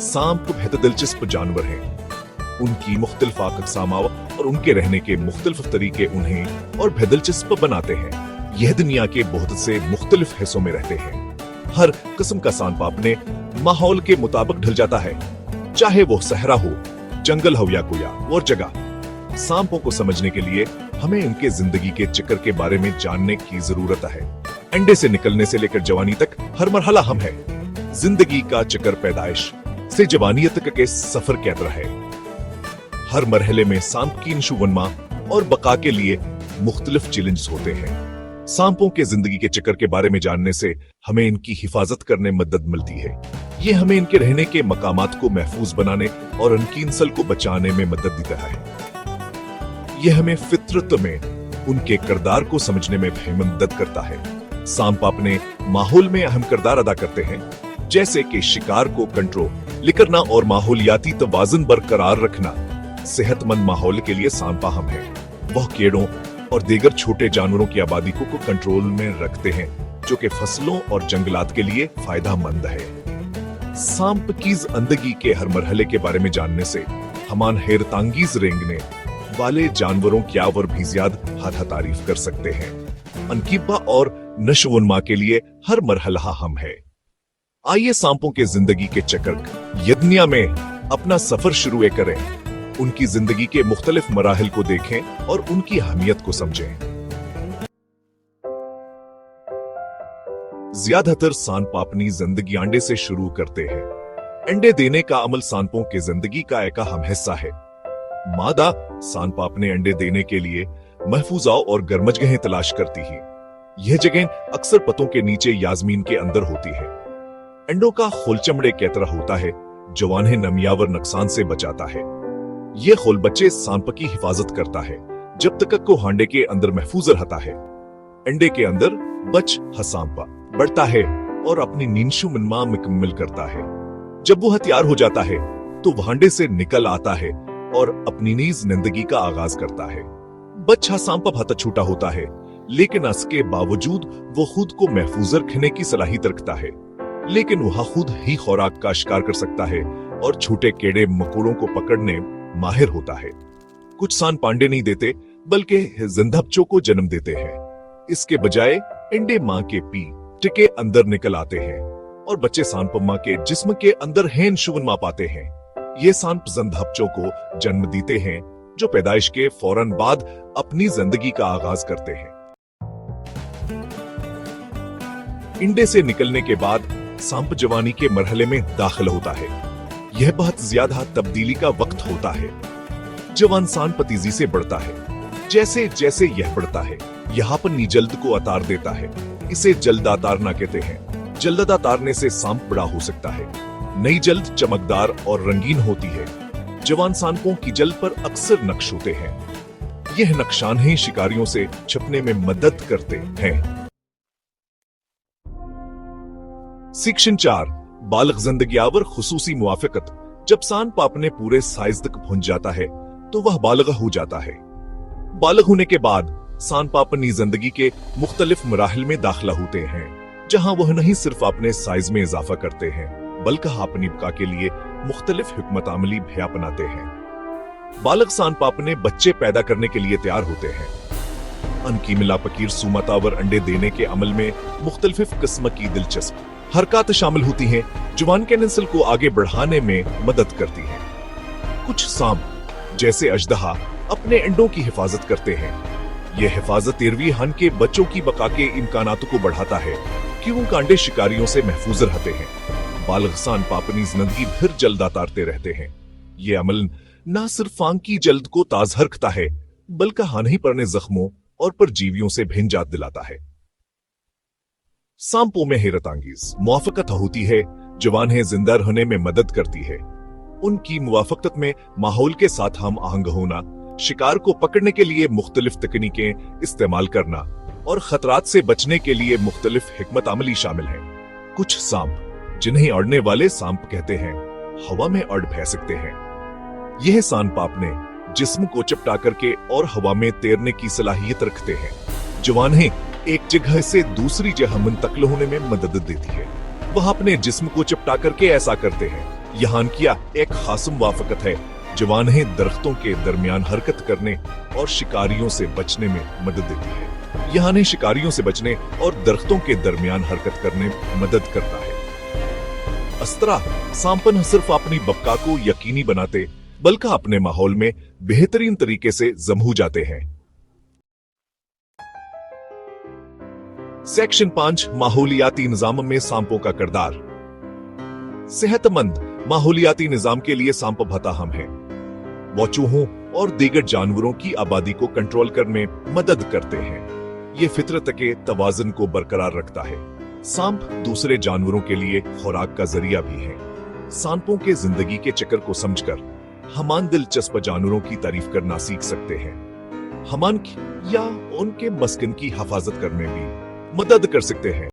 सांप बेहद दिलचस्प जानवर हैं। उनकी मुख्तलिफ अक़साम और उनके रहने के मुख्तलिफ तरीके उन्हें और बेहद दिलचस्प बनाते हैं। यह दुनिया के बहुत से मुख्तलिफ हिस्सों में रहते हैं। हर किस्म का सांप अपने माहौल के मुताबिक ढल जाता है, चाहे वो सहरा हो, जंगल हो या कोई और जगह। सांपों को समझने के लिए हमें उनके जिंदगी के चक्कर के बारे में जानने की जरूरत है। अंडे से निकलने से लेकर जवानी तक हर मरहला हम है। जिंदगी का चक्कर पैदाइश से जवानियत तक के सफर की तरह है। हर मरहले में सांप की नशोवनमा और बका के लिए मुख्तलिफ चैलेंज होते हैं। सांपों के जिंदगी के चक्कर के बारे में जानने से हमें इनकी हिफाजत करने में मदद मिलती है। ये हमें इनके रहने के मकामात को महफूज बनाने और उनकी नस्ल को बचाने में मदद देता है। यह हमें फितरत में उनके किरदार को समझने में भी मदद करता है। सांप अपने माहौल में अहम किरदार अदा करते हैं, जैसे कि शिकार को कंट्रोल करना और माहौलियाती तवाज़ुन बरकरार रखना। सेहतमंद माहौल के लिए सांप अहम है। वह कीड़ों और दीगर छोटे जानवरों की आबादी को कंट्रोल में रखते हैं, जो कि फसलों और जंगलात के लिए फायदेमंद है। सांप की जिंदगी के हर मरहले के बारे में जानने से हमान हैरतांगीज रेंगने वाले जानवरों की और भी ज्यादा तारीफ कर सकते हैं। अनकीबा और नशोवनमा के लिए हर मरहला हम है। आइए सांपों के जिंदगी के चक्कर यदनिया में अपना सफर शुरू करें। उनकी जिंदगी के मुख्तलिफ मराहिल को देखें और उनकी अहमियत को समझें। ज्यादातर सांप अपनी जिंदगी अंडे से शुरू करते हैं। अंडे देने का अमल सांपों की जिंदगी का एक अहम हिस्सा है। मादा सांप अपने अंडे देने के लिए महफूजा और गर्म जगहें तलाश करती है। यह जगह अक्सर पतों के नीचे या जमीन के अंदर होती है। अंडों का खोल चमड़े की तरह होता है, जो उन्हें नमियावर नुकसान से बचाता है। यह खोल बच्चे सांप की हिफाजत करता है जब तक को हांडे के अंदर महफूज रहता है। अंडे के अंदर बच सांप बढ़ता है और अपनी नींशु मनमा मुकम्मल करता है। जब वो तैयार हो जाता है तो वह हांडे से निकल आता है और अपनी नीज जिंदगी का आगाज करता है। बच्चा सांप बहुत छोटा होता है, लेकिन इसके बावजूद वो खुद को महफूज रखने की सलाहियत रखता है। लेकिन वह खुद ही खुराक का शिकार कर सकता है और छोटे कीड़े मकोड़ों को पकड़ने माहिर होता है। कुछ सांप अंडे नहीं देते, बल्कि जिंदा बच्चों को जन्म देते हैं। इसके बजाय अंडे मां के पेट के अंदर निकल आते हैं और बच्चे सांप मां के जिस्म के अंदर हैं नशोवनमा पाते हैं। ये सांप जिंदा बच्चों को जन्म देते हैं, जो पैदाइश के फौरन बाद अपनी जिंदगी का आगाज करते हैं। अंडे से निकलने के बाद सांप जवानी के मरहले में दाखिल होता है। यह बहुत ज्यादा तब्दीली का वक्त होता है। जवान सांप तेजी से बढ़ता है। जैसे जैसे यह बढ़ता है, यह अपनी जल्द को अतार देता है। इसे जल्दातारना कहते हैं। जल्द अतारने से सांप बड़ा हो सकता है। नई जल्द चमकदार और रंगीन होती है। जवान सांपों की जल्द पर अक्सर नक्श होते हैं। यह नक्शाने शिकारियों से छुपने में मदद करते हैं। सेक्शन 4 बालग जिंदगी आवर खुसूसी मुआफिकत। जब सांप अपने पूरे साइज तक पहुंच जाता है तो वह बालग हो जाता है। बालग होने के बाद सांप अपनी जिंदगी के मुख्तलिफ मराहिल में दाखिला होते हैं, जहां वह नहीं सिर्फ अपने साइज में इजाफा करते हैं, बल्कि अपनी बका के लिए मुख्तलिफ हिकमत अमली भी अपनाते हैं। बालग सांप अपने बच्चे पैदा करने के लिए तैयार होते हैं। अनकी मिला फकीर सुमतावर अंडे देने के अमल में मुख्तलिफ किस्म की दिलचस्प हरकत शामिल होती हैं, जवान के नस्ल को आगे बढ़ाने में मदद करती हैं। कुछ सांप जैसे अजदहा अपने अंडों की हिफाजत करते हैं। यह हिफाजत 13वीं हन के बच्चों की बका के इम्कानातों को बढ़ाता है कि उनके अंडे शिकारियों से महफूज रहते हैं। बालग सांप अपनी जिंदगी फिर जल्द अतारते रहते हैं। यह अमल न सिर्फ आंख की जल्द को ताज़ा रखता है, बल्कि हानि पड़ने जख्मों और परजीवियों से भी निजात दिलाता है। सांपों में हैरतांगीज मुआफकत होती है, जवान है जिंदा रहने में मदद करती है। उनकी मुआफकत में माहौल के साथ हम आहंग होना, शिकार को पकड़ने के लिए मुख्तलिफ तकनीकें इस्तेमाल करना और खतरात से बचने के लिए मुख्तलिफ हिकमत अमली शामिल है। कुछ सांप जिन्हें अड़ने वाले सांप कहते हैं, हवा में अड़ बह सकते हैं। यह सांप अपने जिस्म को चपटा करके और हवा में तैरने की सलाहियत रखते हैं। जवान है एक जगह से दूसरी जगह मुंतकिल होने में मदद देती है। वह अपने जिस्म को चिपटा करके ऐसा करते हैं। यहाँ किया एक खास मुवाफकत है जवानें दरख्तों के दरमियान हरकत करने और शिकारियों से बचने में मदद देती है। यहाँ ने शिकारियों से बचने और दरख्तों के दरमियान हरकत करने में मदद करता है। इस तरह सांप न सिर्फ अपनी बका को यकीनी बनाते बल्कि अपने माहौल में बेहतरीन तरीके से जमू जाते हैं। सेक्शन 5 माहौलियाती निजाम में सांपों का किरदार। सेहतमंद माहौलियाती निजाम के लिए सांप बहुत अहम है। वो चूहों और दीगर जानवरों की आबादी को कंट्रोल करने में मदद करते हैं। ये फितरत के तवाज़ुन को बरकरार रखता है। सांप दूसरे जानवरों के लिए खुराक का जरिया भी है। सांपों के जिंदगी के चक्कर को समझकर हमान दिलचस्प जानवरों की तारीफ करना सीख सकते हैं। हमान या उनके मस्कन की हिफाजत करने भी मदद कर सकते हैं।